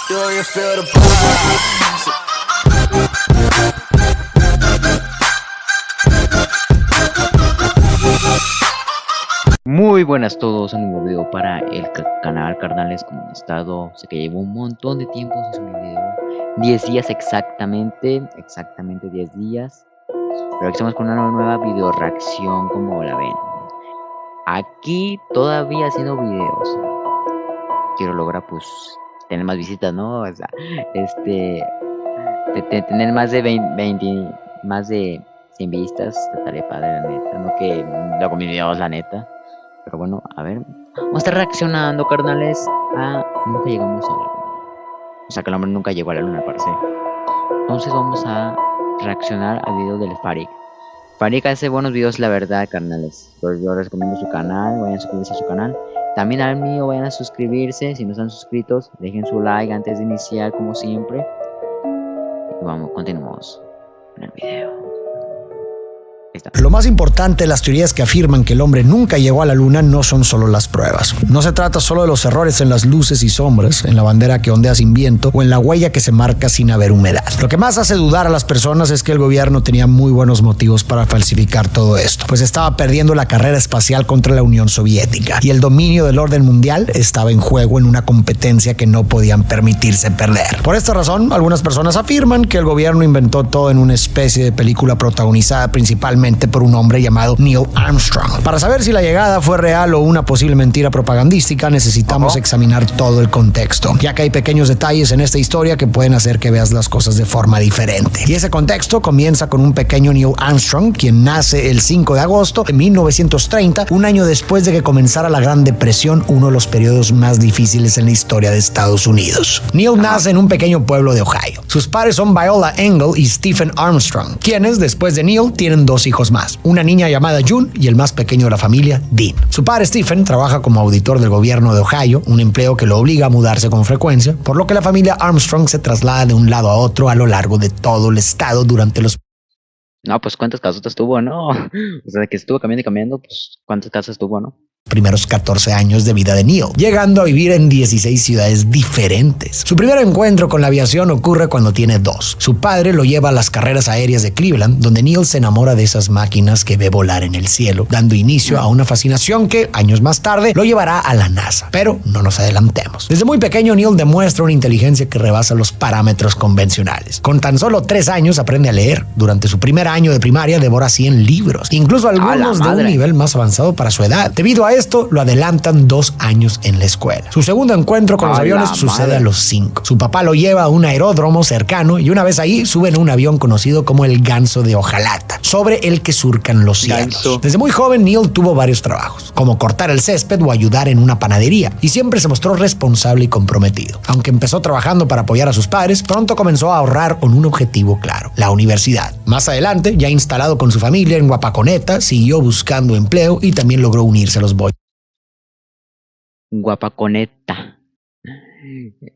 Do you feel the vibes? Muy buenas todos, un nuevo video para el canal, carnales. Como han estado, sé que llevo un montón de tiempo sin subir video, 10 días exactamente 10 días. Pero aquí estamos con una nueva video reacción, como la ven. Aquí todavía haciendo videos. Quiero lograr pues tener más visitas, ¿no? O sea, tener más de 20, más de 100 vistas, estaría padre, la neta. No que luego mis videos, la neta. Pero bueno, a ver. Vamos a estar reaccionando, carnales, a... Nunca llegamos a la luna. O sea, que el hombre nunca llegó a la luna, parece. Entonces vamos a reaccionar al video del Farik. Farik hace buenos videos, la verdad, carnales. Yo les recomiendo su canal, vayan a suscribirse a su canal. También al mío, vayan a suscribirse. Si no están suscritos, dejen su like antes de iniciar, como siempre. Y vamos, continuamos con el video. Lo más importante de las teorías que afirman que el hombre nunca llegó a la luna no son solo las pruebas. No se trata solo de los errores en las luces y sombras, en la bandera que ondea sin viento o en la huella que se marca sin haber humedad. Lo que más hace dudar a las personas es que el gobierno tenía muy buenos motivos para falsificar todo esto, pues estaba perdiendo la carrera espacial contra la Unión Soviética y el dominio del orden mundial estaba en juego en una competencia que no podían permitirse perder. Por esta razón, algunas personas afirman que el gobierno inventó todo en una especie de película protagonizada principalmente por un hombre llamado Neil Armstrong. Para saber si la llegada fue real o una posible mentira propagandística, necesitamos examinar todo el contexto, ya que hay pequeños detalles en esta historia que pueden hacer que veas las cosas de forma diferente. Y ese contexto comienza con un pequeño Neil Armstrong, quien nace el 5 de agosto de 1930, un año después de que comenzara la Gran Depresión, uno de los periodos más difíciles en la historia de Estados Unidos. Neil nace en un pequeño pueblo de Ohio. Sus padres son Viola Engel y Stephen Armstrong, quienes, después de Neil, tienen dos hijos más, una niña llamada June y el más pequeño de la familia, Dean. Su padre Stephen trabaja como auditor del gobierno de Ohio, un empleo que lo obliga a mudarse con frecuencia, por lo que la familia Armstrong se traslada de un lado a otro a lo largo de todo el estado durante los... No, pues cuántas casotas tuvo, ¿no? O sea, que estuvo cambiando y cambiando, pues cuántas casas tuvo, ¿no? Primeros 14 años de vida de Neil, llegando a vivir en 16 ciudades diferentes. Su primer encuentro con la aviación ocurre cuando tiene 2. Su padre lo lleva a las carreras aéreas de Cleveland, donde Neil se enamora de esas máquinas que ve volar en el cielo, dando inicio a una fascinación que, años más tarde, lo llevará a la NASA. Pero no nos adelantemos. Desde muy pequeño, Neil demuestra una inteligencia que rebasa los parámetros convencionales. Con tan solo 3 años aprende a leer. Durante su primer año de primaria devora 100 libros, incluso algunos de un nivel más avanzado para su edad. Debido a esto, lo adelantan 2 años en la escuela. Su segundo encuentro con los aviones sucede a los 5. Su papá lo lleva a un aeródromo cercano y una vez ahí suben a un avión conocido como el Ganso de Ojalata, sobre el que surcan los cielos. Desde muy joven, Neil tuvo varios trabajos, como cortar el césped o ayudar en una panadería, y siempre se mostró responsable y comprometido. Aunque empezó trabajando para apoyar a sus padres, pronto comenzó a ahorrar con un objetivo claro: la universidad. Más adelante, ya instalado con su familia en Guapaconeta, siguió buscando empleo y también logró unirse a los Boy. Guapaconeta.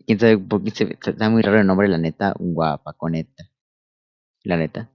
Quién sabe por qué está muy raro el nombre, la neta. Guapaconeta. La neta.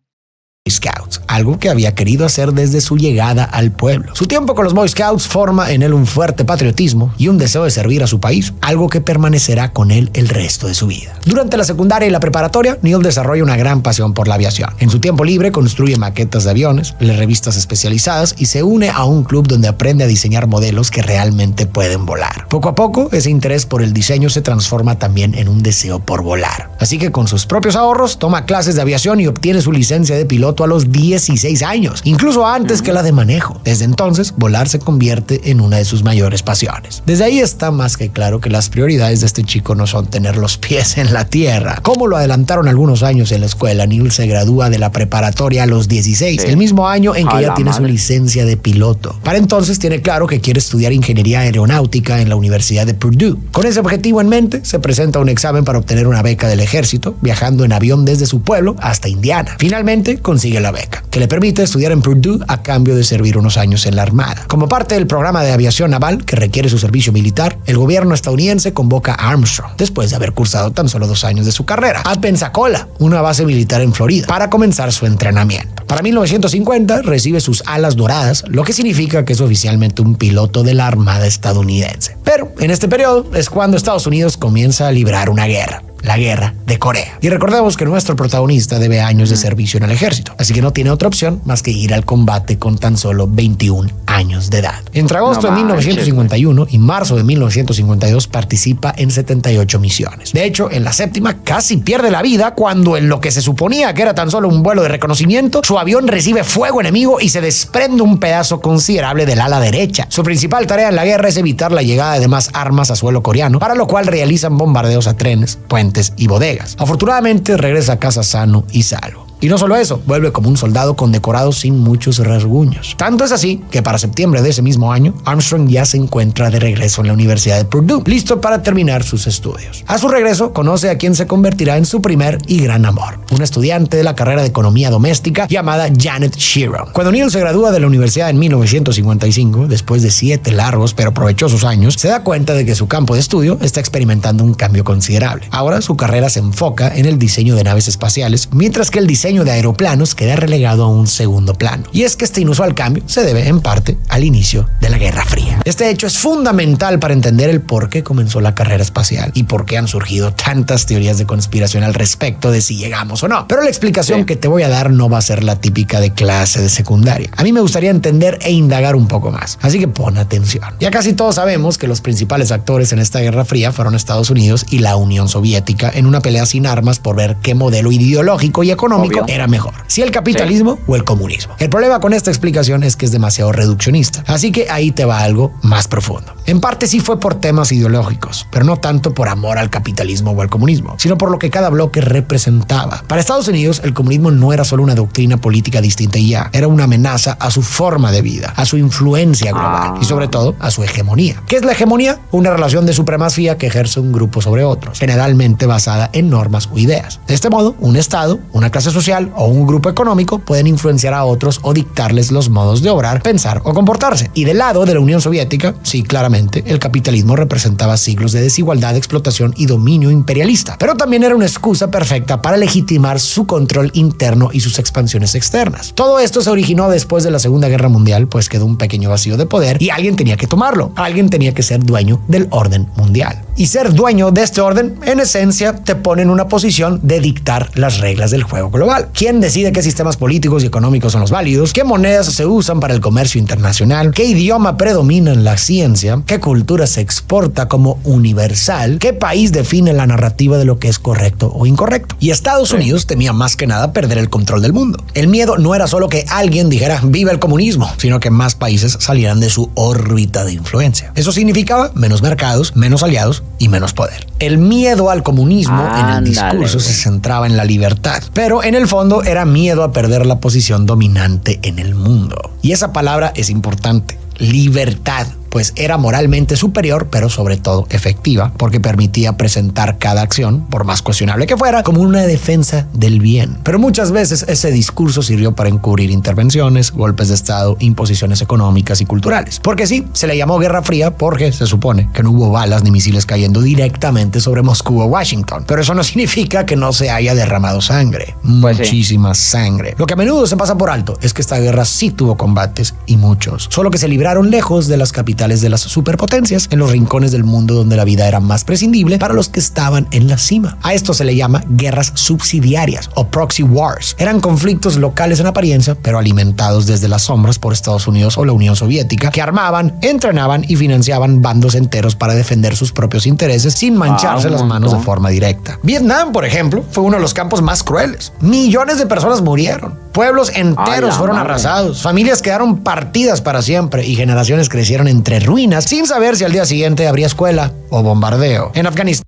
Scouts, algo que había querido hacer desde su llegada al pueblo. Su tiempo con los Boy Scouts forma en él un fuerte patriotismo y un deseo de servir a su país, algo que permanecerá con él el resto de su vida. Durante la secundaria y la preparatoria, Neil desarrolla una gran pasión por la aviación. En su tiempo libre construye maquetas de aviones, lee revistas especializadas y se une a un club donde aprende a diseñar modelos que realmente pueden volar. Poco a poco, ese interés por el diseño se transforma también en un deseo por volar. Así que con sus propios ahorros, toma clases de aviación y obtiene su licencia de piloto a los 16 años, incluso antes que la de manejo. Desde entonces, volar se convierte en una de sus mayores pasiones. Desde ahí está más que claro que las prioridades de este chico no son tener los pies en la tierra. Como lo adelantaron algunos años en la escuela, Neil se gradúa de la preparatoria a los 16, el mismo año en que ya tiene su licencia de piloto. Para entonces tiene claro que quiere estudiar ingeniería aeronáutica en la Universidad de Purdue. Con ese objetivo en mente, se presenta a un examen para obtener una beca del ejército, viajando en avión desde su pueblo hasta Indiana. Finalmente, consigue la beca, que le permite estudiar en Purdue a cambio de servir unos años en la Armada. Como parte del programa de aviación naval que requiere su servicio militar, el gobierno estadounidense convoca a Armstrong, después de haber cursado tan solo 2 años de su carrera, a Pensacola, una base militar en Florida, para comenzar su entrenamiento. Para 1950 recibe sus alas doradas, lo que significa que es oficialmente un piloto de la Armada estadounidense. Pero en este periodo es cuando Estados Unidos comienza a librar una guerra. la guerra de Corea. Y recordemos que nuestro protagonista debe años de servicio en el ejército, así que no tiene otra opción más que ir al combate con tan solo 21 años de edad. Entre agosto de 1951 y marzo de 1952 participa en 78 misiones. De hecho, en la séptima casi pierde la vida cuando en lo que se suponía que era tan solo un vuelo de reconocimiento, su avión recibe fuego enemigo y se desprende un pedazo considerable del ala derecha. Su principal tarea en la guerra es evitar la llegada de más armas a suelo coreano, para lo cual realizan bombardeos a trenes, puentes y bodegas. Afortunadamente regresa a casa sano y salvo. Y no solo eso, vuelve como un soldado condecorado sin muchos rasguños. Tanto es así que para septiembre de ese mismo año, Armstrong ya se encuentra de regreso en la Universidad de Purdue, listo para terminar sus estudios. A su regreso, conoce a quien se convertirá en su primer y gran amor, una estudiante de la carrera de economía doméstica llamada Janet Shiro. Cuando Neil se gradúa de la universidad en 1955, después de 7 largos pero provechosos años, se da cuenta de que su campo de estudio está experimentando un cambio considerable. Ahora su carrera se enfoca en el diseño de naves espaciales, mientras que el diseño de aeroplanos queda relegado a un segundo plano. Y es que este inusual cambio se debe en parte al inicio de la Guerra Fría. Este hecho es fundamental para entender el por qué comenzó la carrera espacial y por qué han surgido tantas teorías de conspiración al respecto de si llegamos o no. Pero la explicación que te voy a dar no va a ser la típica de clase de secundaria. A mí me gustaría entender e indagar un poco más. Así que pon atención. Ya casi todos sabemos que los principales actores en esta Guerra Fría fueron Estados Unidos y la Unión Soviética en una pelea sin armas por ver qué modelo ideológico y económico era mejor, si el capitalismo o el comunismo. El problema con esta explicación es que es demasiado reduccionista, así que ahí te va algo más profundo. En parte sí fue por temas ideológicos, pero no tanto por amor al capitalismo o al comunismo, sino por lo que cada bloque representaba. Para Estados Unidos, el comunismo no era solo una doctrina política distinta y ya, era una amenaza a su forma de vida, a su influencia global y sobre todo a su hegemonía. ¿Qué es la hegemonía? Una relación de supremacía que ejerce un grupo sobre otros, generalmente basada en normas o ideas. De este modo, un estado, una clase social o un grupo económico pueden influenciar a otros o dictarles los modos de obrar, pensar o comportarse. Y del lado de la Unión Soviética, sí, claramente, el capitalismo representaba siglos de desigualdad, explotación y dominio imperialista, pero también era una excusa perfecta para legitimar su control interno y sus expansiones externas. Todo esto se originó después de la Segunda Guerra Mundial, pues quedó un pequeño vacío de poder y alguien tenía que tomarlo. Alguien tenía que ser dueño del orden mundial. Y ser dueño de este orden, en esencia, te pone en una posición de dictar las reglas del juego global. ¿Quién decide qué sistemas políticos y económicos son los válidos? ¿Qué monedas se usan para el comercio internacional? ¿Qué idioma predomina en la ciencia? ¿Qué cultura se exporta como universal? ¿Qué país define la narrativa de lo que es correcto o incorrecto? Y Estados Unidos temía más que nada perder el control del mundo. El miedo no era solo que alguien dijera viva el comunismo, sino que más países salieran de su órbita de influencia. Eso significaba menos mercados, menos aliados y menos poder. El miedo al comunismo en el discurso se centraba en la libertad, pero en el fondo era miedo a perder la posición dominante en el mundo. Y esa palabra es importante, libertad. Pues era moralmente superior, pero sobre todo efectiva, porque permitía presentar cada acción, por más cuestionable que fuera, como una defensa del bien. Pero muchas veces ese discurso sirvió para encubrir intervenciones, golpes de Estado, imposiciones económicas y culturales. Porque sí, se le llamó Guerra Fría porque se supone que no hubo balas ni misiles cayendo directamente sobre Moscú o Washington. Pero eso no significa que no se haya derramado sangre. Muchísima sangre. Lo que a menudo se pasa por alto es que esta guerra sí tuvo combates y muchos, solo que se libraron lejos de las capitales de las superpotencias, en los rincones del mundo donde la vida era más prescindible para los que estaban en la cima. A esto se le llama guerras subsidiarias o proxy wars. Eran conflictos locales en apariencia, pero alimentados desde las sombras por Estados Unidos o la Unión Soviética, que armaban, entrenaban y financiaban bandos enteros para defender sus propios intereses sin mancharse las manos de forma directa. Vietnam, por ejemplo, fue uno de los campos más crueles. Millones de personas murieron. Pueblos enteros fueron arrasados. Familias quedaron partidas para siempre y generaciones crecieron entre ruinas sin saber si al día siguiente habría escuela o bombardeo. En Afganistán.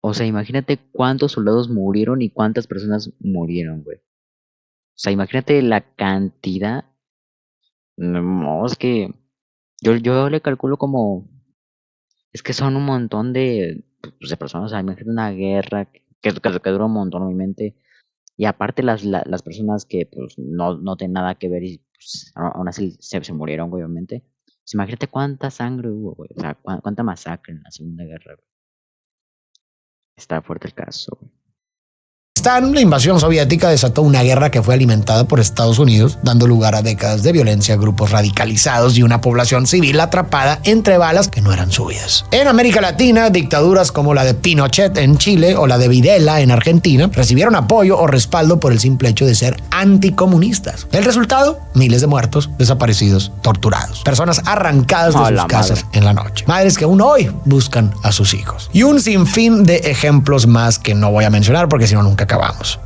O sea, imagínate cuántos soldados murieron y cuántas personas murieron, güey. O sea, imagínate la cantidad. No, es que yo le calculo como. Es que son un montón de personas. O sea, imagínate una guerra que dura un montón, obviamente. Y aparte las personas que pues no tienen nada que ver y pues, aún así se murieron, güey, obviamente. Pues, imagínate cuánta sangre hubo, güey. O sea, cuánta masacre en la Segunda Guerra, güey. Está fuerte el caso, güey. Afganistán, la invasión soviética desató una guerra que fue alimentada por Estados Unidos, dando lugar a décadas de violencia, grupos radicalizados y una población civil atrapada entre balas que no eran suyas. En América Latina, dictaduras como la de Pinochet en Chile o la de Videla en Argentina recibieron apoyo o respaldo por el simple hecho de ser anticomunistas. El resultado, miles de muertos, desaparecidos, torturados, personas arrancadas de sus casas en la noche, madres que aún hoy buscan a sus hijos, y un sinfín de ejemplos más que no voy a mencionar porque si no nunca acabamos.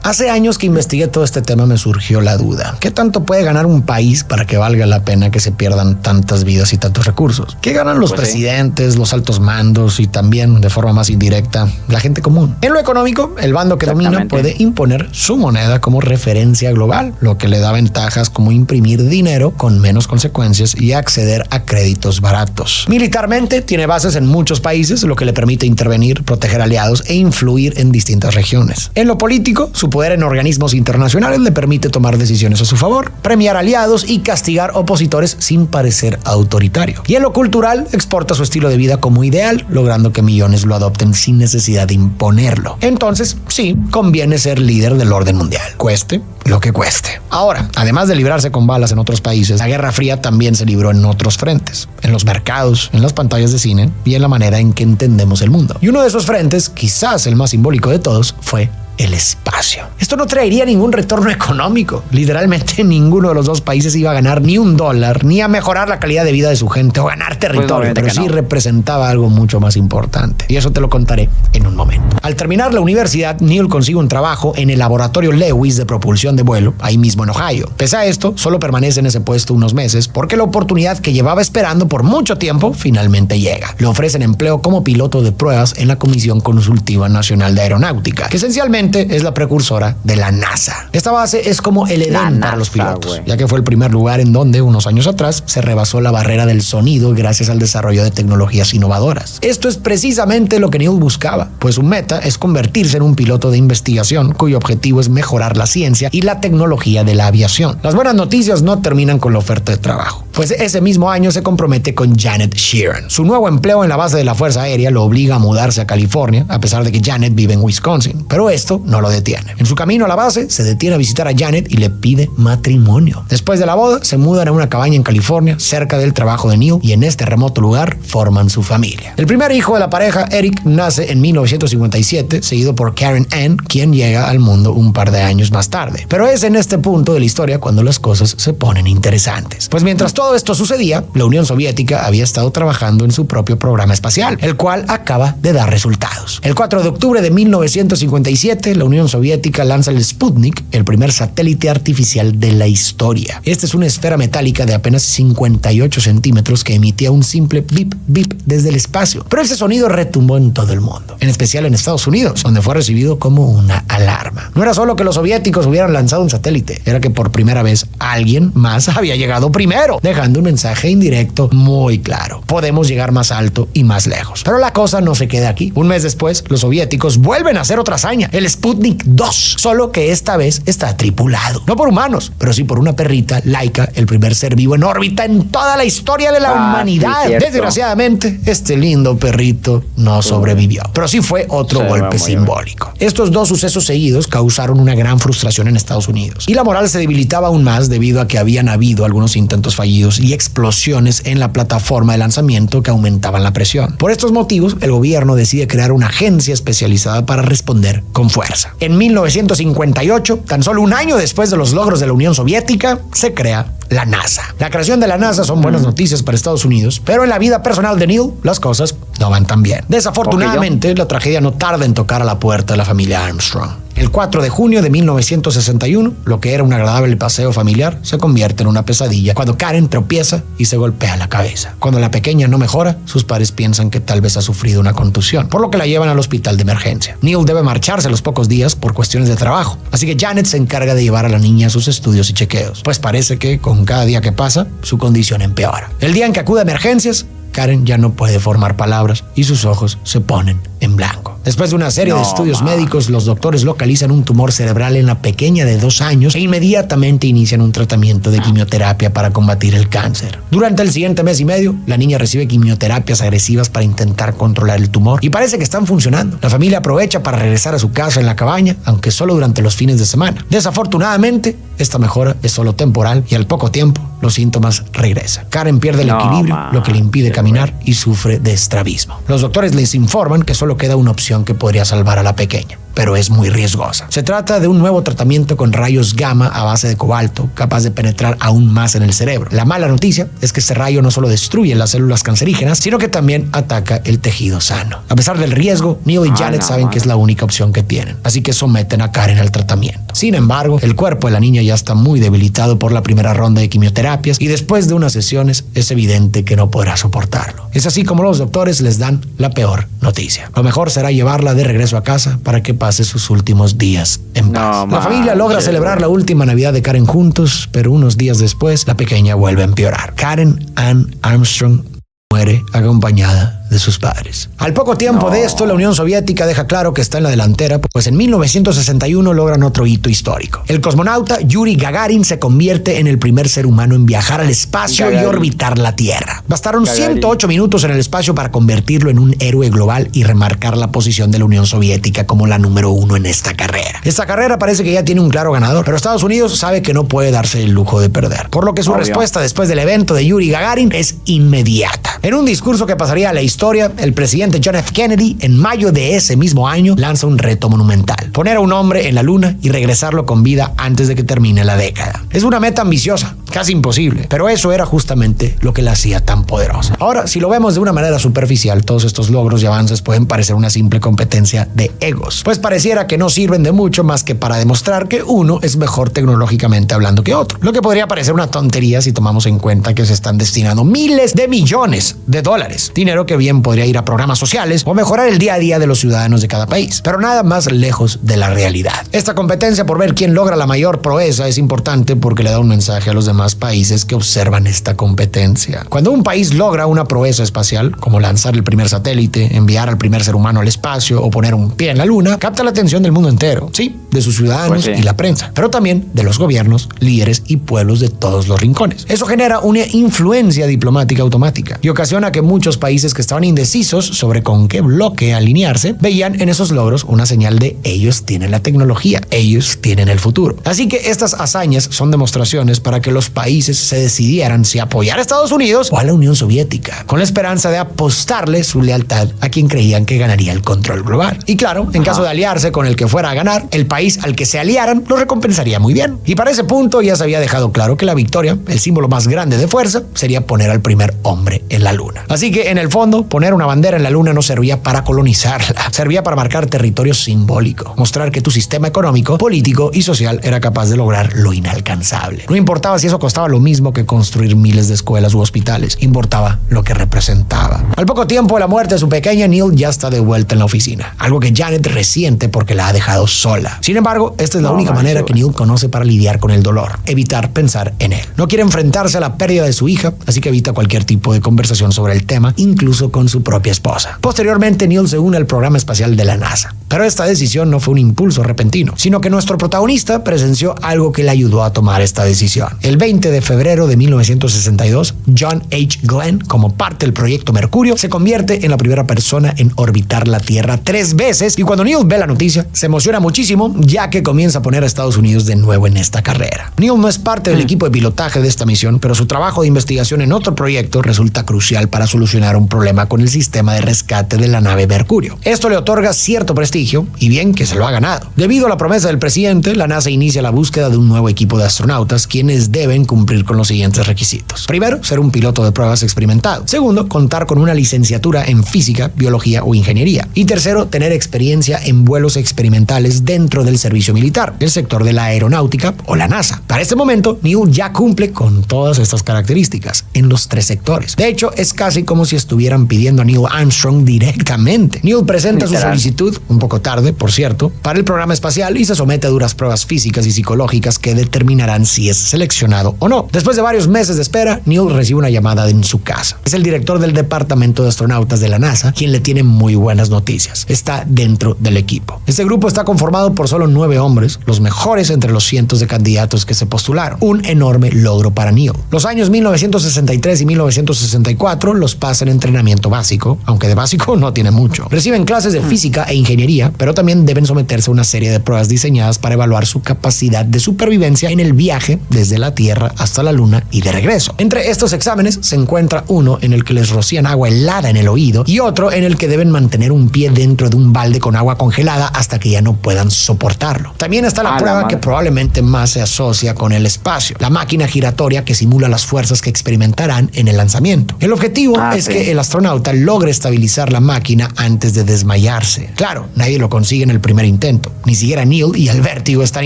Hace años que investigué todo este tema me surgió la duda: ¿qué tanto puede ganar un país para que valga la pena que se pierdan tantas vidas y tantos recursos? ¿Qué ganan los presidentes, los altos mandos y también, de forma más indirecta, la gente común? En lo económico, el bando que domina puede imponer su moneda como referencia global, lo que le da ventajas como imprimir dinero con menos consecuencias y acceder a créditos baratos. Militarmente, tiene bases en muchos países, lo que le permite intervenir, proteger aliados e influir en distintas regiones. En lo político, su poder en organismos internacionales le permite tomar decisiones a su favor, premiar aliados y castigar opositores sin parecer autoritario. Y en lo cultural, exporta su estilo de vida como ideal, logrando que millones lo adopten sin necesidad de imponerlo. Entonces, sí, conviene ser líder del orden mundial, cueste lo que cueste. Ahora, además de librarse con balas en otros países, la Guerra Fría también se libró en otros frentes, en los mercados, en las pantallas de cine y en la manera en que entendemos el mundo. Y uno de esos frentes, quizás el más simbólico de todos, fue el espacio. Esto no traería ningún retorno económico. Literalmente ninguno de los dos países iba a ganar ni $1, ni a mejorar la calidad de vida de su gente o ganar territorio, pero sí representaba algo mucho más importante. Y eso te lo contaré en un momento. Al terminar la universidad, Neil consigue un trabajo en el laboratorio Lewis de propulsión de vuelo, ahí mismo en Ohio. Pese a esto, solo permanece en ese puesto unos meses porque la oportunidad que llevaba esperando por mucho tiempo finalmente llega. Le ofrecen empleo como piloto de pruebas en la Comisión Consultiva Nacional de Aeronáutica, que esencialmente es la precursora de la NASA. Esta base es como el Edén para los pilotos, ya que fue el primer lugar en donde, unos años atrás, se rebasó la barrera del sonido gracias al desarrollo de tecnologías innovadoras. Esto es precisamente lo que Neil buscaba, pues su meta es convertirse en un piloto de investigación cuyo objetivo es mejorar la ciencia y la tecnología de la aviación. Las buenas noticias no terminan con la oferta de trabajo, pues ese mismo año se compromete con Janet Sheeran. Su nuevo empleo en la base de la Fuerza Aérea lo obliga a mudarse a California, a pesar de que Janet vive en Wisconsin, pero esto no lo detiene. En su camino a la base, se detiene a visitar a Janet y le pide matrimonio. Después de la boda, se mudan a una cabaña en California, cerca del trabajo de Neil, y en este remoto lugar forman su familia. El primer hijo de la pareja, Eric, nace en 1957, seguido por Karen Ann, quien llega al mundo un par de años más tarde. Pero es en este punto de la historia cuando las cosas se ponen interesantes. Pues mientras todo esto sucedía, la Unión Soviética había estado trabajando en su propio programa espacial, el cual acaba de dar resultados. El 4 de octubre de 1957, la Unión Soviética lanza el Sputnik, el primer satélite artificial de la historia. Esta es una esfera metálica de apenas 58 centímetros que emitía un simple bip bip desde el espacio. Pero ese sonido retumbó en todo el mundo, en especial en Estados Unidos, donde fue recibido como una alarma. No era solo que los soviéticos hubieran lanzado un satélite, era que por primera vez alguien más había llegado primero, dejando un mensaje indirecto muy claro: podemos llegar más alto y más lejos. Pero la cosa no se queda aquí. Un mes después, los soviéticos vuelven a hacer otra hazaña, el Sputnik 2, solo que esta vez está tripulado, no por humanos, pero sí por una perrita, Laika, el primer ser vivo en órbita en toda la historia de la humanidad. Sí, desgraciadamente, este lindo perrito no sobrevivió, pero sí fue otro golpe simbólico. Estos dos sucesos seguidos causaron una gran frustración en Estados Unidos, y la moral se debilitaba aún más debido a que habían habido algunos intentos fallidos y explosiones en la plataforma de lanzamiento que aumentaban la presión. Por estos motivos, el gobierno decide crear una agencia especializada para responder con fuerza. En 1958, tan solo un año después de los logros de la Unión Soviética, se crea la NASA. La creación de la NASA son buenas noticias para Estados Unidos, pero en la vida personal de Neil, las cosas no van tan bien. Desafortunadamente, la tragedia no tarda en tocar a la puerta de la familia Armstrong. El 4 de junio de 1961, lo que era un agradable paseo familiar se convierte en una pesadilla cuando Karen tropieza y se golpea la cabeza. Cuando la pequeña no mejora, sus padres piensan que tal vez ha sufrido una contusión, por lo que la llevan al hospital de emergencia. Neil debe marcharse a los pocos días por cuestiones de trabajo, así que Janet se encarga de llevar a la niña a sus estudios y chequeos, pues parece que con cada día que pasa, su condición empeora. El día en que acude a emergencias, Karen ya no puede formar palabras y sus ojos se ponen en blanco. Después de una serie de estudios médicos, los doctores localizan un tumor cerebral en la pequeña de 2 años e inmediatamente inician un tratamiento de quimioterapia para combatir el cáncer. Durante el siguiente mes y medio, la niña recibe quimioterapias agresivas para intentar controlar el tumor y parece que están funcionando. La familia aprovecha para regresar a su casa en la cabaña, aunque solo durante los fines de semana. Desafortunadamente, esta mejora es solo temporal y al poco tiempo los síntomas regresan. Karen pierde el equilibrio, lo que le impide caminar y sufre de estrabismo. Los doctores les informan que solo queda una opción que podría salvar a la pequeña, pero es muy riesgosa. Se trata de un nuevo tratamiento con rayos gamma a base de cobalto, capaz de penetrar aún más en el cerebro. La mala noticia es que este rayo no solo destruye las células cancerígenas, sino que también ataca el tejido sano. A pesar del riesgo, Neil y Janet saben que es la única opción que tienen, así que someten a Karen al tratamiento. Sin embargo, el cuerpo de la niña ya está muy debilitado por la primera ronda de quimioterapias y después de unas sesiones es evidente que no podrá soportarlo. Es así como los doctores les dan la peor noticia. Lo mejor será llevarla de regreso a casa para que pase sus últimos días en paz. La familia logra celebrar la última Navidad de Karen juntos, pero unos días después la pequeña vuelve a empeorar. Karen Ann Armstrong muere acompañada de sus padres. Al poco tiempo de esto, la Unión Soviética deja claro que está en la delantera, pues en 1961 logran otro hito histórico. El cosmonauta Yuri Gagarin se convierte en el primer ser humano en viajar al espacio y orbitar la Tierra. Bastaron 108 minutos en el espacio para convertirlo en un héroe global y remarcar la posición de la Unión Soviética como la número 1 en esta carrera. Esta carrera parece que ya tiene un claro ganador, pero Estados Unidos sabe que no puede darse el lujo de perder, por lo que su respuesta después del evento de Yuri Gagarin es inmediata. En un discurso que pasaría a la historia, el presidente John F. Kennedy, en mayo de ese mismo año, lanza un reto monumental: poner a un hombre en la luna y regresarlo con vida antes de que termine la década. Es una meta ambiciosa, casi imposible, pero eso era justamente lo que la hacía tan poderosa. Ahora, si lo vemos de una manera superficial, todos estos logros y avances pueden parecer una simple competencia de egos, pues pareciera que no sirven de mucho más que para demostrar que uno es mejor tecnológicamente hablando que otro, lo que podría parecer una tontería si tomamos en cuenta que se están destinando miles de millones de dólares, dinero que bien podría ir a programas sociales o mejorar el día a día de los ciudadanos de cada país, pero nada más lejos de la realidad. Esta competencia por ver quién logra la mayor proeza es importante porque le da un mensaje a los demás países que observan esta competencia. Cuando un país logra una proeza espacial, como lanzar el primer satélite, enviar al primer ser humano al espacio o poner un pie en la luna, capta la atención del mundo entero, sí, de sus ciudadanos y la prensa, pero también de los gobiernos, líderes y pueblos de todos los rincones. Eso genera una influencia diplomática automática y ocasiona que muchos países que estaban indecisos sobre con qué bloque alinearse, veían en esos logros una señal de ellos tienen la tecnología, ellos tienen el futuro. Así que estas hazañas son demostraciones para que los países se decidieran si apoyar a Estados Unidos o a la Unión Soviética, con la esperanza de apostarle su lealtad a quien creían que ganaría el control global. Y claro, en caso de aliarse con el que fuera a ganar, el país al que se aliaran lo recompensaría muy bien. Y para ese punto ya se había dejado claro que la victoria, el símbolo más grande de fuerza, sería poner al primer hombre en la luna. Así que en el fondo, poner una bandera en la luna no servía para colonizarla, servía para marcar territorio simbólico, mostrar que tu sistema económico, político y social era capaz de lograr lo inalcanzable. No importaba si eso costaba lo mismo que construir miles de escuelas u hospitales, importaba lo que representaba. Al poco tiempo de la muerte de su pequeña, Neil ya está de vuelta en la oficina, algo que Janet resiente porque la ha dejado sola. Sin embargo, esta es la única manera que Neil conoce para lidiar con el dolor, evitar pensar en él. No quiere enfrentarse a la pérdida de su hija, así que evita cualquier tipo de conversación sobre el tema, incluso con su propia esposa. Posteriormente, Neil se une al programa espacial de la NASA. Pero esta decisión no fue un impulso repentino, sino que nuestro protagonista presenció algo que le ayudó a tomar esta decisión. El 20 de febrero de 1962, John H. Glenn, como parte del proyecto Mercurio, se convierte en la primera persona en orbitar la Tierra 3 veces, y cuando Neil ve la noticia, se emociona muchísimo, ya que comienza a poner a Estados Unidos de nuevo en esta carrera. Neil no es parte del equipo de pilotaje de esta misión, pero su trabajo de investigación en otro proyecto resulta crucial para solucionar un problema con el sistema de rescate de la nave Mercurio. Esto le otorga cierto prestigio, y bien que se lo ha ganado. Debido a la promesa del presidente, la NASA inicia la búsqueda de un nuevo equipo de astronautas, quienes deben cumplir con los siguientes requisitos. Primero, ser un piloto de pruebas experimentado. Segundo, contar con una licenciatura en física, biología o ingeniería. Y tercero, tener experiencia en vuelos experimentales dentro del servicio militar, el sector de la aeronáutica o la NASA. Para este momento, Neil ya cumple con todas estas características en los 3 sectores. De hecho, es casi como si estuvieran pidiendo a Neil Armstrong directamente. Neil presenta su solicitud un poco poco tarde, por cierto, para el programa espacial y se somete a duras pruebas físicas y psicológicas que determinarán si es seleccionado o no. Después de varios meses de espera, Neil recibe una llamada en su casa. Es el director del departamento de astronautas de la NASA quien le tiene muy buenas noticias. Está dentro del equipo. Este grupo está conformado por solo 9 hombres, los mejores entre los cientos de candidatos que se postularon. Un enorme logro para Neil. Los años 1963 y 1964 los pasa en entrenamiento básico, aunque de básico no tiene mucho. Reciben clases de física e ingeniería, pero también deben someterse a una serie de pruebas diseñadas para evaluar su capacidad de supervivencia en el viaje desde la Tierra hasta la Luna y de regreso. Entre estos exámenes se encuentra uno en el que les rocían agua helada en el oído y otro en el que deben mantener un pie dentro de un balde con agua congelada hasta que ya no puedan soportarlo. También está la prueba que probablemente más se asocia con el espacio, la máquina giratoria que simula las fuerzas que experimentarán en el lanzamiento. El objetivo es que el astronauta logre estabilizar la máquina antes de desmayarse. Claro, nadie lo consigue en el primer intento, ni siquiera Neil, y el vértigo es tan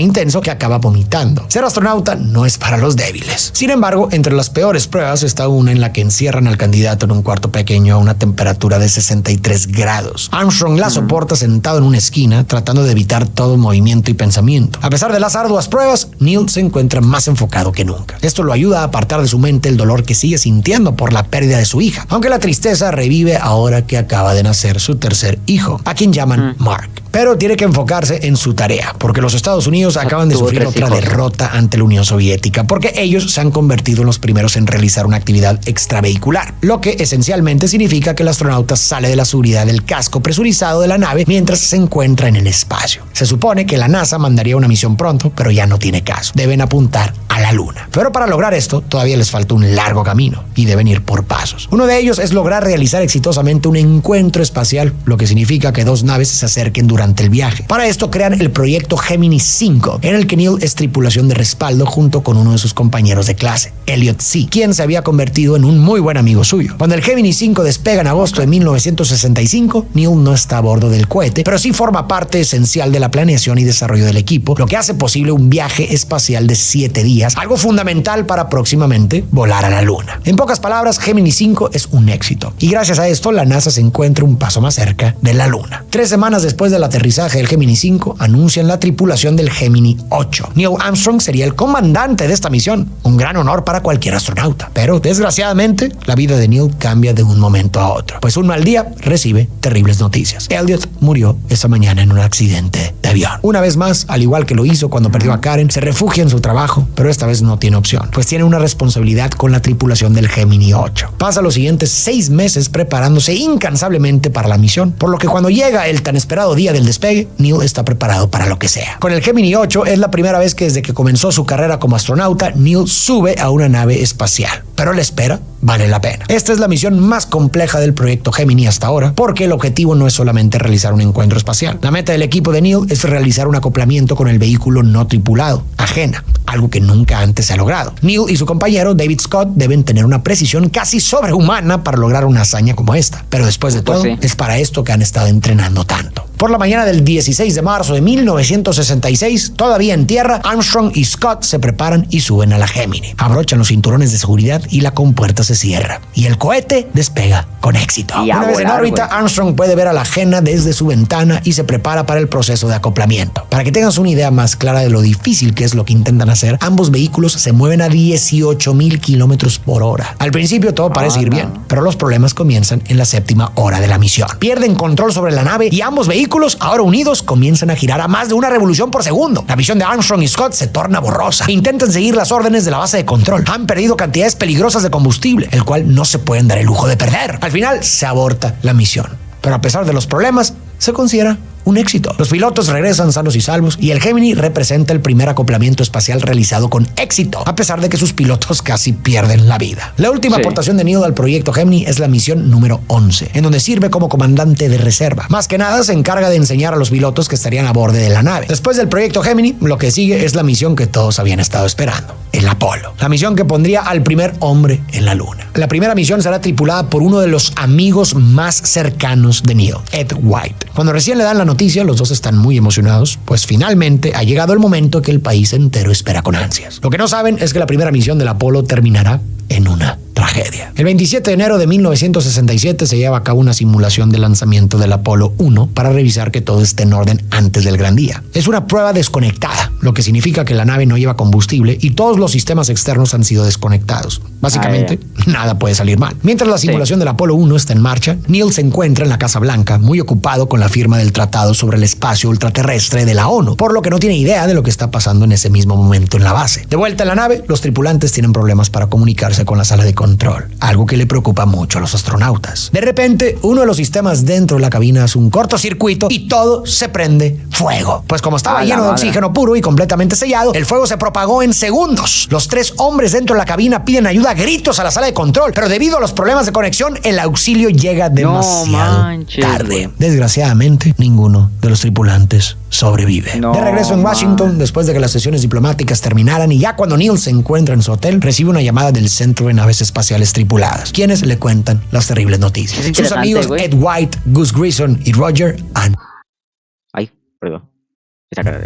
intenso que acaba vomitando. Ser astronauta no es para los débiles. Sin embargo, entre las peores pruebas está una en la que encierran al candidato en un cuarto pequeño a una temperatura de 63 grados. Armstrong la soporta sentado en una esquina, tratando de evitar todo movimiento y pensamiento. A pesar de las arduas pruebas, Neil se encuentra más enfocado que nunca. Esto lo ayuda a apartar de su mente el dolor que sigue sintiendo por la pérdida de su hija, aunque la tristeza revive ahora que acaba de nacer su tercer hijo, a quien llaman Mark. Pero tiene que enfocarse en su tarea, porque los Estados Unidos acaban de sufrir otra derrota ante la Unión Soviética, porque ellos se han convertido en los primeros en realizar una actividad extravehicular, lo que esencialmente significa que el astronauta sale de la seguridad del casco presurizado de la nave mientras se encuentra en el espacio. Se supone que la NASA mandaría una misión pronto, pero ya no tiene caso. Deben apuntar a la Luna. Pero para lograr esto, todavía les falta un largo camino y deben ir por pasos. Uno de ellos es lograr realizar exitosamente un encuentro espacial, lo que significa que 2 naves se acerquen durante el viaje. Para esto crean el proyecto Gemini 5, en el que Neil es tripulación de respaldo junto con uno de sus compañeros de clase, Elliot C., quien se había convertido en un muy buen amigo suyo. Cuando el Gemini 5 despega en agosto de 1965, Neil no está a bordo del cohete, pero sí forma parte esencial de la planeación y desarrollo del equipo, lo que hace posible un viaje espacial de 7 días, algo fundamental para próximamente volar a la Luna. En pocas palabras, Gemini 5 es un éxito, y gracias a esto la NASA se encuentra un paso más cerca de la Luna. 3 semanas después del aterrizaje del Gemini 5, anuncian la tripulación del Gemini 8. Neil Armstrong sería el comandante de esta misión, un gran honor para cualquier astronauta. Pero, desgraciadamente, la vida de Neil cambia de un momento a otro, pues un mal día recibe terribles noticias. Elliot murió esa mañana en un accidente de avión. Una vez más, al igual que lo hizo cuando perdió a Karen, se refugia en su trabajo, pero esta vez no tiene opción, pues tiene una responsabilidad con la tripulación del Gemini 8. Pasa los siguientes 6 meses preparándose incansablemente para la misión, por lo que cuando llega el tan esperado día del despegue, Neil está preparado para lo que sea. Con el Gemini 8 es la primera vez que desde que comenzó su carrera como astronauta, Neil sube a una nave espacial, pero la espera vale la pena. Esta es la misión más compleja del proyecto Gemini hasta ahora, porque el objetivo no es solamente realizar un encuentro espacial. La meta del equipo de Neil es realizar un acoplamiento con el vehículo no tripulado, Agena, algo que nunca antes se ha logrado. Neil y su compañero David Scott deben tener una precisión casi sobrehumana para lograr una hazaña como esta, pero después de todo, es para esto que han estado entrenando tanto. Por la mañana del 16 de marzo de 1966, todavía en tierra, Armstrong y Scott se preparan y suben a la Gemini. Abrochan los cinturones de seguridad y la compuerta se cierra. Y el cohete despega con éxito. Una vez en órbita, Armstrong puede ver a la Agena desde su ventana y se prepara para el proceso de acoplamiento. Para que tengas una idea más clara de lo difícil que es lo que intentan hacer, ambos vehículos se mueven a 18,000 kilómetros por hora. Al principio todo parece ir bien, pero los problemas comienzan en la 7ª hora de la misión. Pierden control sobre la nave y ambos vehículos, ahora unidos, comienzan a girar a más de una revolución por segundo. La visión de Armstrong y Scott se torna borrosa. Intentan seguir las órdenes de la base de control. Han perdido cantidades peligrosas de combustible, el cual no se pueden dar el lujo de perder. Al final se aborta la misión, pero a pesar de los problemas, se considera un éxito. Los pilotos regresan sanos y salvos y el Gemini representa el primer acoplamiento espacial realizado con éxito, a pesar de que sus pilotos casi pierden la vida. La última aportación de Neil al proyecto Gemini es la misión número 11, en donde sirve como comandante de reserva. Más que nada se encarga de enseñar a los pilotos que estarían a bordo de la nave. Después del proyecto Gemini, lo que sigue es la misión que todos habían estado esperando, el Apolo. La misión que pondría al primer hombre en la Luna. La primera misión será tripulada por uno de los amigos más cercanos de Neil, Ed White. Cuando recién le dan la noticia, los dos están muy emocionados, pues finalmente ha llegado el momento que el país entero espera con ansias. Lo que no saben es que la primera misión del Apolo terminará en una tragedia. tragedia. El 27 de enero de 1967 se lleva a cabo una simulación de lanzamiento del Apolo 1 para revisar que todo esté en orden antes del gran día. Es una prueba desconectada, lo que significa que la nave no lleva combustible y todos los sistemas externos han sido desconectados. Básicamente, nada puede salir mal. Mientras la simulación del Apolo 1 está en marcha, Neil se encuentra en la Casa Blanca, muy ocupado con la firma del Tratado sobre el Espacio Ultraterrestre de la ONU, por lo que no tiene idea de lo que está pasando en ese mismo momento en la base. De vuelta en la nave, los tripulantes tienen problemas para comunicarse con la sala de control, algo que le preocupa mucho a los astronautas. De repente, uno de los sistemas dentro de la cabina hace un cortocircuito y todo se prende fuego. Pues como estaba lleno de oxígeno puro y completamente sellado, el fuego se propagó en segundos. Los 3 hombres dentro de la cabina piden ayuda a gritos a la sala de control, pero debido a los problemas de conexión, el auxilio llega demasiado tarde. Desgraciadamente, ninguno de los tripulantes sobrevive. De regreso en Washington, después de que las sesiones diplomáticas terminaran y ya cuando Neil se encuentra en su hotel, recibe una llamada del Centro de Naves Espaciales Tripuladas, quienes le cuentan las terribles noticias. Sus amigos Ed White, Gus Grissom y Roger han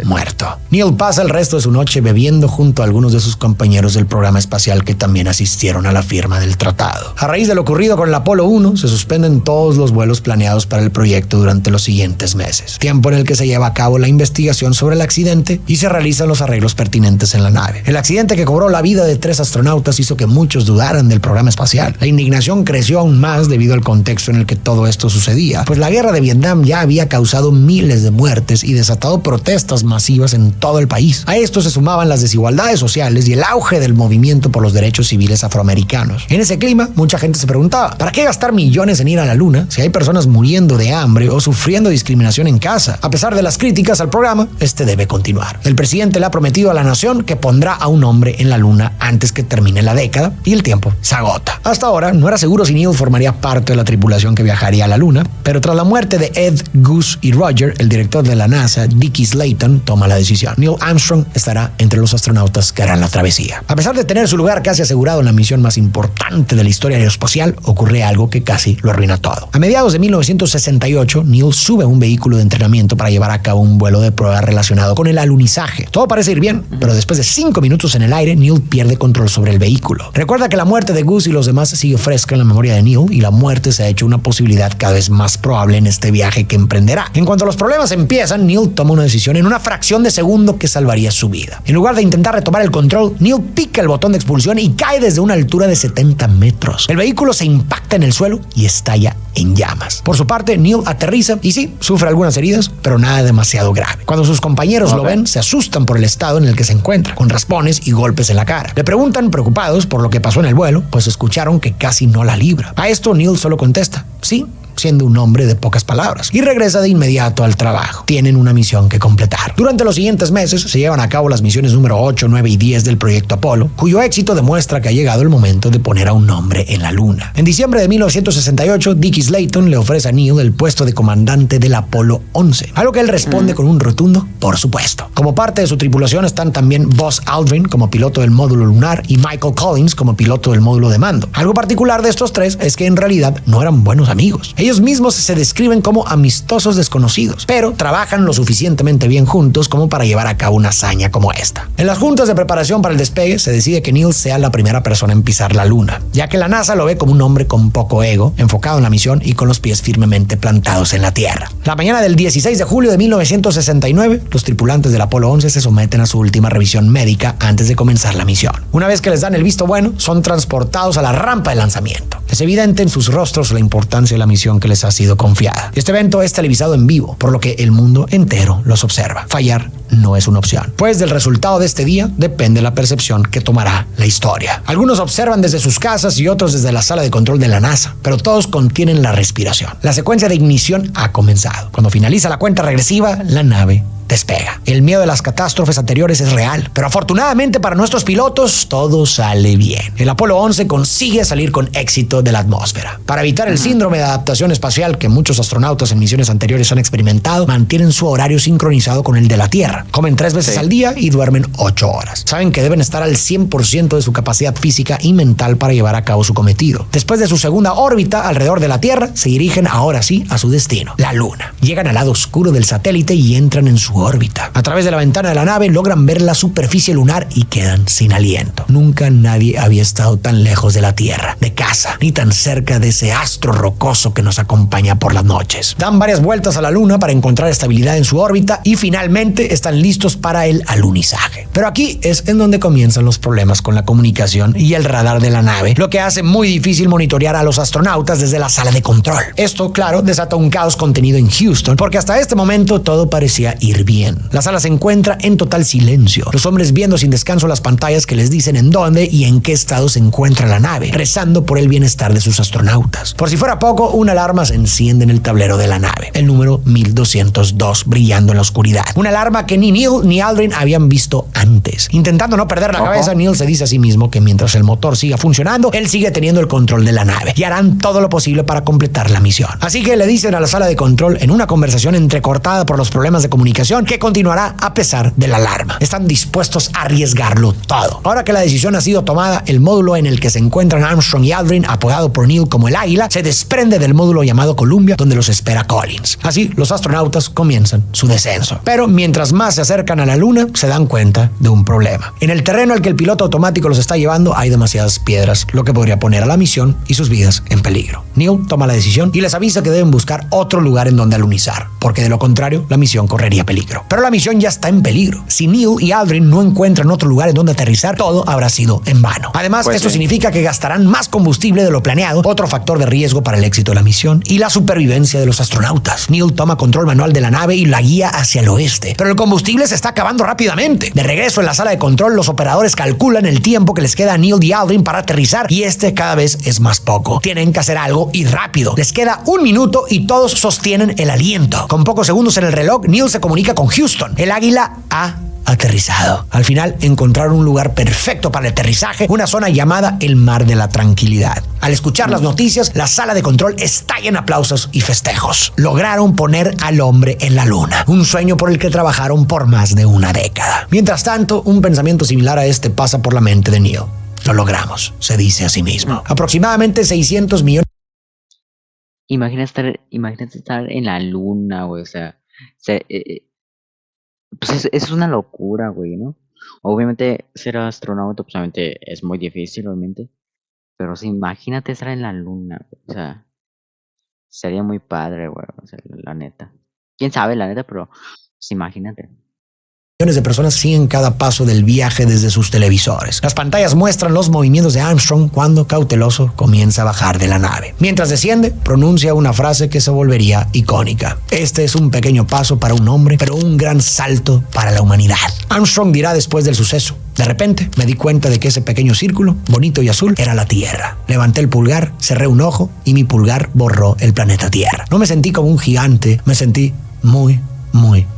muerto. Neil pasa el resto de su noche bebiendo junto a algunos de sus compañeros del programa espacial que también asistieron a la firma del tratado. A raíz de lo ocurrido con el Apolo 1, se suspenden todos los vuelos planeados para el proyecto durante los siguientes meses, tiempo en el que se lleva a cabo la investigación sobre el accidente y se realizan los arreglos pertinentes en la nave. El accidente que cobró la vida de 3 astronautas hizo que muchos dudaran del programa espacial. La indignación creció aún más debido al contexto en el que todo esto sucedía, pues la guerra de Vietnam ya había causado miles de muertes y desatado protestas masivas en todo el país. A esto se sumaban las desigualdades sociales y el auge del movimiento por los derechos civiles afroamericanos. En ese clima, mucha gente se preguntaba, ¿para qué gastar millones en ir a la luna si hay personas muriendo de hambre o sufriendo discriminación en casa? A pesar de las críticas al programa, este debe continuar. El presidente le ha prometido a la nación que pondrá a un hombre en la luna antes que termine la década y el tiempo se agota. Hasta ahora, no era seguro si Neil formaría parte de la tripulación que viajaría a la luna, pero tras la muerte de Ed, Gus y Roger, el director de la NASA, Dickie Slayton, toma la decisión. Neil Armstrong estará entre los astronautas que harán la travesía. A pesar de tener su lugar casi asegurado en la misión más importante de la historia aeroespacial, ocurre algo que casi lo arruina todo. A mediados de 1968, Neil sube a un vehículo de entrenamiento para llevar a cabo un vuelo de prueba relacionado con el alunizaje. Todo parece ir bien, pero después de 5 minutos en el aire, Neil pierde control sobre el vehículo. Recuerda que la muerte de Gus y los demás sigue fresca en la memoria de Neil y la muerte se ha hecho una posibilidad cada vez más probable en este viaje que emprenderá. En cuanto los problemas empiezan, Neil toma una decisión en una fracción de segundo que salvaría su vida. En lugar de intentar retomar el control, Neil pica el botón de expulsión y cae desde una altura de 70 metros. El vehículo se impacta en el suelo y estalla en llamas. Por su parte, Neil aterriza y sí, sufre algunas heridas, pero nada demasiado grave. Cuando sus compañeros lo ven, se asustan por el estado en el que se encuentra, con raspones y golpes en la cara. Le preguntan, preocupados por lo que pasó en el vuelo, pues escucharon que casi no la libra. A esto Neil solo contesta, sí, siendo un hombre de pocas palabras, y regresa de inmediato al trabajo. Tienen una misión que completar. Durante los siguientes meses se llevan a cabo las misiones número 8, 9 y 10 del proyecto Apolo, cuyo éxito demuestra que ha llegado el momento de poner a un hombre en la luna. En diciembre de 1968, Dickie Slayton le ofrece a Neil el puesto de comandante del Apolo 11, a lo que él responde con un rotundo por supuesto. Como parte de su tripulación están también Buzz Aldrin como piloto del módulo lunar y Michael Collins como piloto del módulo de mando. Algo particular de estos tres es que en realidad no eran buenos amigos. Ellos mismos se describen como amistosos desconocidos, pero trabajan lo suficientemente bien juntos como para llevar a cabo una hazaña como esta. En las juntas de preparación para el despegue se decide que Neil sea la primera persona en pisar la luna, ya que la NASA lo ve como un hombre con poco ego, enfocado en la misión y con los pies firmemente plantados en la Tierra. La mañana del 16 de julio de 1969, los tripulantes del Apolo 11 se someten a su última revisión médica antes de comenzar la misión. Una vez que les dan el visto bueno, son transportados a la rampa de lanzamiento. Es evidente en sus rostros la importancia de la misión que les ha sido confiada. Este evento es televisado en vivo, por lo que el mundo entero los observa. Fallar no es una opción, pues del resultado de este día depende la percepción que tomará la historia. Algunos observan desde sus casas y otros desde la sala de control de la NASA, pero todos contienen la respiración. La secuencia de ignición ha comenzado. Cuando finaliza la cuenta regresiva, la nave despega. El miedo de las catástrofes anteriores es real, pero afortunadamente para nuestros pilotos todo sale bien. El Apolo 11 consigue salir con éxito de la atmósfera. Para evitar el síndrome de adaptación espacial que muchos astronautas en misiones anteriores han experimentado, mantienen su horario sincronizado con el de la Tierra. Comen 3 veces al día y duermen 8 horas. Saben que deben estar al 100% de su capacidad física y mental para llevar a cabo su cometido. Después de su segunda órbita alrededor de la Tierra, se dirigen ahora sí a su destino, la Luna. Llegan al lado oscuro del satélite y entran en su órbita. A través de la ventana de la nave logran ver la superficie lunar y quedan sin aliento. Nunca nadie había estado tan lejos de la Tierra, de casa, ni tan cerca de ese astro rocoso que nos acompaña por las noches. Dan varias vueltas a la Luna para encontrar estabilidad en su órbita y finalmente están listos para el alunizaje. Pero aquí es en donde comienzan los problemas con la comunicación y el radar de la nave, lo que hace muy difícil monitorear a los astronautas desde la sala de control. Esto, claro, desata un caos contenido en Houston, porque hasta este momento todo parecía ir bien. La sala se encuentra en total silencio, los hombres viendo sin descanso las pantallas que les dicen en dónde y en qué estado se encuentra la nave, rezando por el bienestar de sus astronautas. Por si fuera poco, una alarma se enciende en el tablero de la nave, el número 1202, brillando en la oscuridad. Una alarma que ni Neil ni Aldrin habían visto antes. Intentando no perder la cabeza, Neil se dice a sí mismo que mientras el motor siga funcionando, él sigue teniendo el control de la nave y harán todo lo posible para completar la misión. Así que le dicen a la sala de control en una conversación entrecortada por los problemas de comunicación que continuará a pesar de la alarma. Están dispuestos a arriesgarlo todo. Ahora que la decisión ha sido tomada, el módulo en el que se encuentran Armstrong y Aldrin, apodado por Neil como el Águila, se desprende del módulo llamado Columbia, donde los espera Collins. Así, los astronautas comienzan su descenso. Pero mientras más se acercan a la Luna, se dan cuenta de un problema. En el terreno al que el piloto automático los está llevando hay demasiadas piedras, lo que podría poner a la misión y sus vidas en peligro. Neil toma la decisión y les avisa que deben buscar otro lugar en donde alunizar, porque de lo contrario, la misión correría peligro. Pero la misión ya está en peligro. Si Neil y Aldrin no encuentran otro lugar en donde aterrizar, todo habrá sido en vano. Además, esto significa que gastarán más combustible de lo planeado, otro factor de riesgo para el éxito de la misión y la supervivencia de los astronautas. Neil toma control manual de la nave y la guía hacia el oeste, pero el combustible se está acabando rápidamente. De regreso en la sala de control, los operadores calculan el tiempo que les queda a Neil y Aldrin para aterrizar y cada vez es más poco. Tienen que hacer algo y rápido. Les queda 1 minuto y todos sostienen el aliento. Con pocos segundos en el reloj, Neil se comunica con Houston. El Águila ha aterrizado. Al final encontraron un lugar perfecto para el aterrizaje, una zona llamada el Mar de la Tranquilidad. Al escuchar las noticias, la sala de control estalla en aplausos y festejos. Lograron poner al hombre en la Luna, un sueño por el que trabajaron por más de una década. Mientras tanto, un pensamiento similar a este pasa por la mente de Neil. Lo logramos, se dice a sí mismo. Aproximadamente 600 millones. Imagínate estar en la Luna, güey, o sea, pues es una locura, güey, ¿no? Obviamente ser astronauta, pues obviamente es muy difícil, obviamente, pero sí, imagínate estar en la Luna, güey, o sea, sería muy padre, güey, o sea, la neta. ¿Quién sabe, la neta? Pero, pues imagínate. Millones de personas siguen cada paso del viaje desde sus televisores. Las pantallas muestran los movimientos de Armstrong cuando, cauteloso, comienza a bajar de la nave. Mientras desciende, pronuncia una frase que se volvería icónica. Este es un pequeño paso para un hombre, pero un gran salto para la humanidad. Armstrong dirá después del suceso: de repente me di cuenta de que ese pequeño círculo, bonito y azul, era la Tierra. Levanté el pulgar, cerré un ojo y mi pulgar borró el planeta Tierra. No me sentí como un gigante, me sentí muy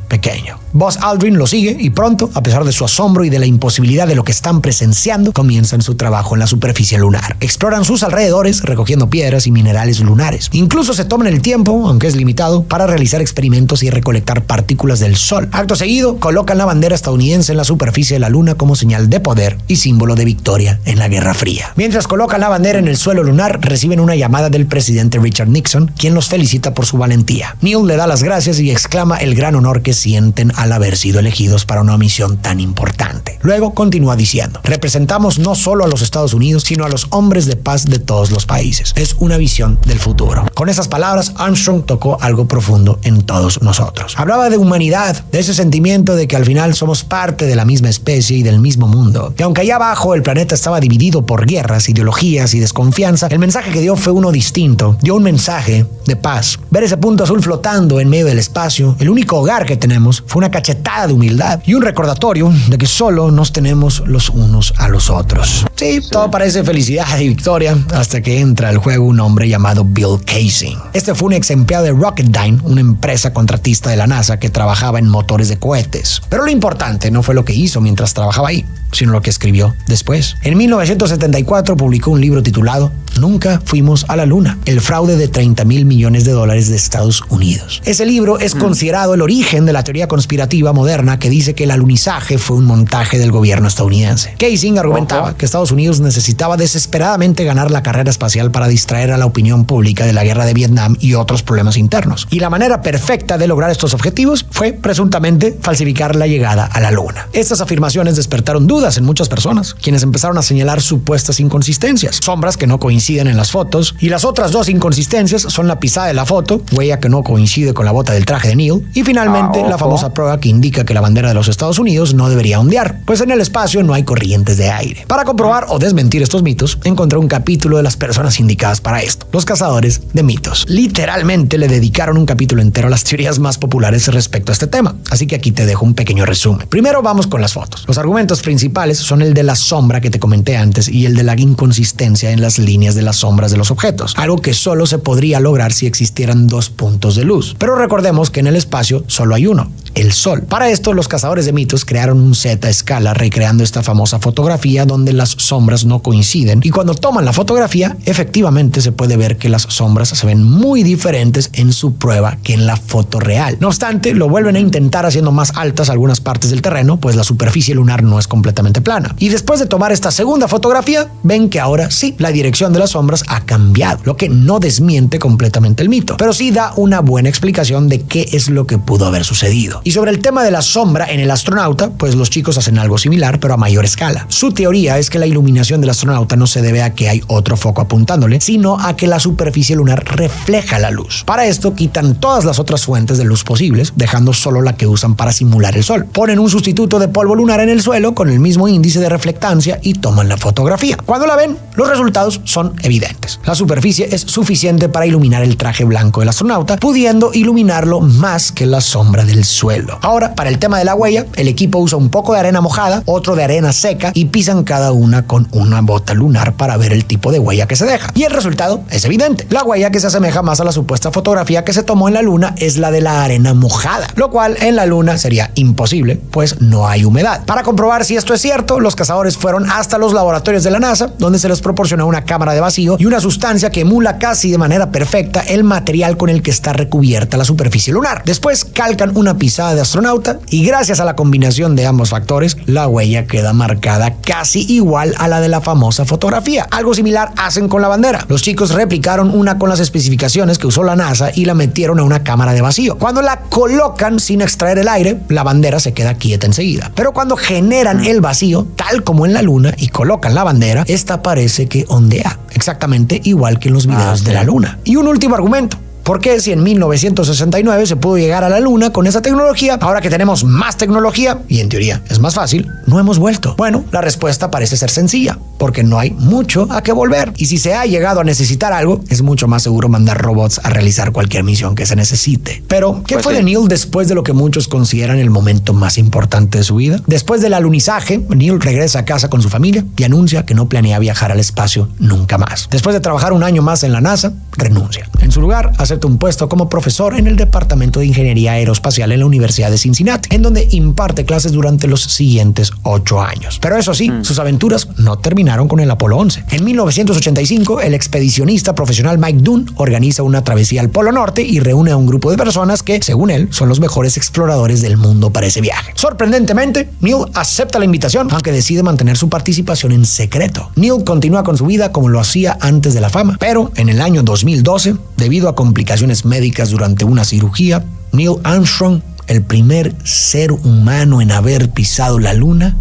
pequeño. Buzz Aldrin lo sigue y pronto, a pesar de su asombro y de la imposibilidad de lo que están presenciando, comienzan su trabajo en la superficie lunar. Exploran sus alrededores recogiendo piedras y minerales lunares. Incluso se toman el tiempo, aunque es limitado, para realizar experimentos y recolectar partículas del Sol. Acto seguido, colocan la bandera estadounidense en la superficie de la Luna como señal de poder y símbolo de victoria en la Guerra Fría. Mientras colocan la bandera en el suelo lunar, reciben una llamada del presidente Richard Nixon, quien los felicita por su valentía. Neil le da las gracias y exclama el gran honor que sienten al haber sido elegidos para una misión tan importante. Luego continúa diciendo: representamos no solo a los Estados Unidos, sino a los hombres de paz de todos los países. Es una visión del futuro. Con esas palabras, Armstrong tocó algo profundo en todos nosotros. Hablaba de humanidad, de ese sentimiento de que al final somos parte de la misma especie y del mismo mundo. Que aunque allá abajo el planeta estaba dividido por guerras, ideologías y desconfianza, el mensaje que dio fue uno distinto. Dio un mensaje de paz. Ver ese punto azul flotando en medio del espacio, el único hogar que tenemos, fue una cachetada de humildad y un recordatorio de que solo nos tenemos los unos a los otros. Sí, todo parece felicidad y victoria hasta que entra al juego un hombre llamado Bill Kaysing. Este fue un ex empleado de Rocketdyne, una empresa contratista de la NASA que trabajaba en motores de cohetes. Pero lo importante no fue lo que hizo mientras trabajaba ahí, sino lo que escribió después. En 1974 publicó un libro titulado Nunca fuimos a la Luna, el fraude de $30,000 millones de Estados Unidos. Ese libro es considerado el origen de la teoría conspirativa moderna que dice que el alunizaje fue un montaje del gobierno estadounidense. Kaysing argumentaba que Estados Estados Unidos necesitaba desesperadamente ganar la carrera espacial para distraer a la opinión pública de la guerra de Vietnam y otros problemas internos. Y la manera perfecta de lograr estos objetivos fue, presuntamente, falsificar la llegada a la Luna. Estas afirmaciones despertaron dudas en muchas personas, quienes empezaron a señalar supuestas inconsistencias, sombras que no coinciden en las fotos, y las otras dos inconsistencias son la pisada de la foto, huella que no coincide con la bota del traje de Neil, y finalmente la famosa prueba que indica que la bandera de los Estados Unidos no debería ondear, pues en el espacio no hay corrientes de aire. Para comprobar o desmentir estos mitos, encontré un capítulo de las personas indicadas para esto, los cazadores de mitos. Literalmente le dedicaron un capítulo entero a las teorías más populares respecto a este tema, así que aquí te dejo un pequeño resumen. Primero vamos con las fotos. Los argumentos principales son el de la sombra que te comenté antes y el de la inconsistencia en las líneas de las sombras de los objetos, algo que solo se podría lograr si existieran dos puntos de luz. Pero recordemos que en el espacio solo hay uno, el Sol. Para esto, los cazadores de mitos crearon un set a escala recreando esta famosa fotografía donde las sombras no coinciden, y cuando toman la fotografía, efectivamente se puede ver que las sombras se ven muy diferentes en su prueba que en la foto real. No obstante, lo vuelven a intentar haciendo más altas algunas partes del terreno, pues la superficie lunar no es completamente plana. Y después de tomar esta segunda fotografía, ven que ahora sí, la dirección de las sombras ha cambiado, lo que no desmiente completamente el mito, pero sí da una buena explicación de qué es lo que pudo haber sucedido. Y sobre el tema de la sombra en el astronauta, pues los chicos hacen algo similar, pero a mayor escala. Su teoría es que la iluminación del astronauta no se debe a que hay otro foco apuntándole, sino a que la superficie lunar refleja la luz. Para esto, quitan todas las otras fuentes de luz posibles, dejando solo la que usan para simular el sol. Ponen un sustituto de polvo lunar en el suelo con el mismo índice de reflectancia y toman la fotografía. Cuando la ven, los resultados son evidentes. La superficie es suficiente para iluminar el traje blanco del astronauta, pudiendo iluminarlo más que la sombra del suelo. Ahora, para el tema de la huella, el equipo usa un poco de arena mojada, otro de arena seca y pisan cada una con una bota lunar para ver el tipo de huella que se deja. Y el resultado es evidente. La huella que se asemeja más a la supuesta fotografía que se tomó en la Luna es la de la arena mojada, lo cual en la Luna sería imposible, pues no hay humedad. Para comprobar si esto es cierto, los cazadores fueron hasta los laboratorios de la NASA, donde se les proporcionó una cámara de vacío y una sustancia que emula casi de manera perfecta el material con el que está recubierta la superficie lunar. Después calcan una pisada de astronauta y gracias a la combinación de ambos factores, la huella queda marcada casi igual a la de la famosa fotografía. Algo similar hacen con la bandera. Los chicos replicaron una con las especificaciones que usó la NASA y la metieron a una cámara de vacío. Cuando la colocan sin extraer el aire, la bandera se queda quieta enseguida. Pero cuando generan el vacío, tal como en la Luna, y colocan la bandera, esta parece que ondea, exactamente igual que en los videos de la Luna. Y un último argumento. ¿Por qué si en 1969 se pudo llegar a la Luna con esa tecnología, ahora que tenemos más tecnología y en teoría es más fácil, no hemos vuelto? Bueno, la respuesta parece ser sencilla, porque no hay mucho a qué volver. Y si se ha llegado a necesitar algo, es mucho más seguro mandar robots a realizar cualquier misión que se necesite. Pero, ¿qué fue de Neil después de lo que muchos consideran el momento más importante de su vida? Después del alunizaje, Neil regresa a casa con su familia y anuncia que no planea viajar al espacio nunca más. Después de trabajar un año más en la NASA, renuncia. En su lugar, acepta un puesto como profesor en el Departamento de Ingeniería Aeroespacial en la Universidad de Cincinnati, en donde imparte clases durante los siguientes 8 años. Pero eso sí, sus aventuras no terminaron con el Apolo 11. En 1985, el expedicionista profesional Mike Dunn organiza una travesía al Polo Norte y reúne a un grupo de personas que, según él, son los mejores exploradores del mundo para ese viaje. Sorprendentemente, Neil acepta la invitación, aunque decide mantener su participación en secreto. Neil continúa con su vida como lo hacía antes de la fama, pero en el año 2012, debido a complicaciones médicas durante una cirugía, Neil Armstrong, el primer ser humano en haber pisado la Luna,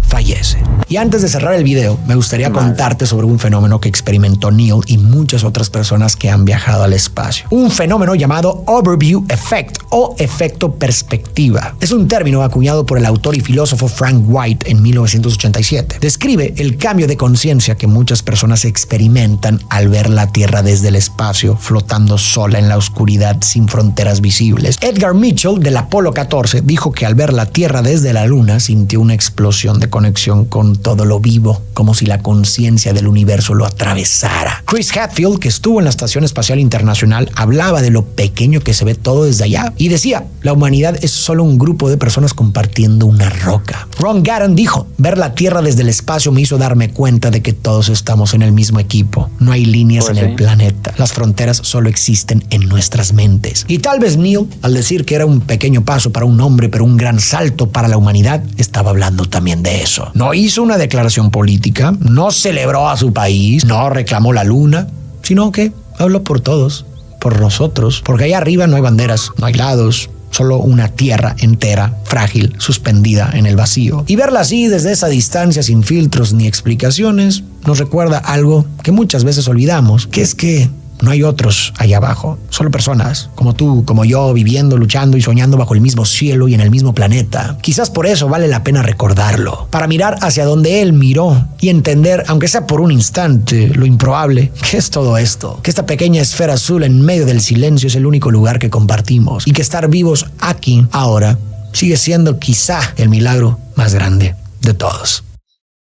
fallece. Y antes de cerrar el video, me gustaría contarte sobre un fenómeno que experimentó Neil y muchas otras personas que han viajado al espacio. Un fenómeno llamado Overview Effect o efecto perspectiva. Es un término acuñado por el autor y filósofo Frank White en 1987. Describe el cambio de conciencia que muchas personas experimentan al ver la Tierra desde el espacio, flotando sola en la oscuridad sin fronteras visibles. Edgar Mitchell, del Apolo 14, dijo que al ver la Tierra desde la Luna sintió una explosión de conexión con todo lo vivo, como si la conciencia del universo lo atravesara. Chris Hadfield, que estuvo en la Estación Espacial Internacional, hablaba de lo pequeño que se ve todo desde allá y decía, la humanidad es solo un grupo de personas compartiendo una roca. Ron Gatton dijo, ver la Tierra desde el espacio me hizo darme cuenta de que todos estamos en el mismo equipo. No hay líneas en el planeta. Las fronteras solo existen en nuestras mentes. Y tal vez Neil, al decir que era un pequeño paso para un hombre, pero un gran salto para la humanidad, estaba hablando también de eso. No hizo una declaración política, no celebró a su país, no reclamó la luna, sino que habló por todos, por nosotros, porque allá arriba no hay banderas, no hay lados, solo una tierra entera, frágil, suspendida en el vacío. Y verla así desde esa distancia, sin filtros ni explicaciones, nos recuerda algo que muchas veces olvidamos, que es que no hay otros allá abajo, solo personas como tú, como yo, viviendo, luchando y soñando bajo el mismo cielo y en el mismo planeta. Quizás por eso vale la pena recordarlo, para mirar hacia donde él miró y entender, aunque sea por un instante, lo improbable que es todo esto, que esta pequeña esfera azul en medio del silencio es el único lugar que compartimos y que estar vivos aquí, ahora, sigue siendo quizá el milagro más grande de todos.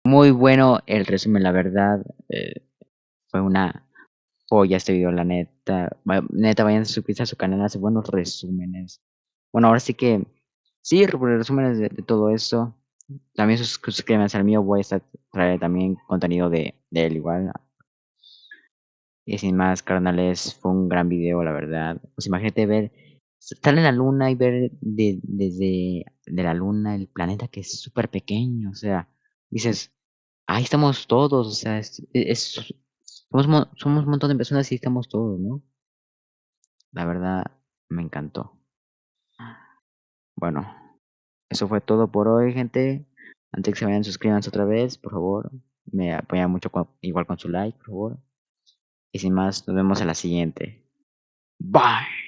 Muy bueno el resumen, la verdad. Fue una joya este video, la neta. Neta, vayan a suscribirse a su canal, hace buenos resúmenes. Bueno, ahora sí que sí, resúmenes de todo esto. También suscríbanse al mío, voy a estar traer también contenido de él igual. Y sin más, carnales, fue un gran video, la verdad. Pues imagínate estar en la luna y ver desde de la luna el planeta que es súper pequeño. O sea, dices, ahí estamos todos. O sea, somos un montón de personas y estamos todos, ¿no? La verdad, me encantó. Bueno, eso fue todo por hoy, gente. Antes que se vayan, suscríbanse otra vez, por favor. Me apoyan mucho igual con su like, por favor. Y sin más, nos vemos en la siguiente. Bye.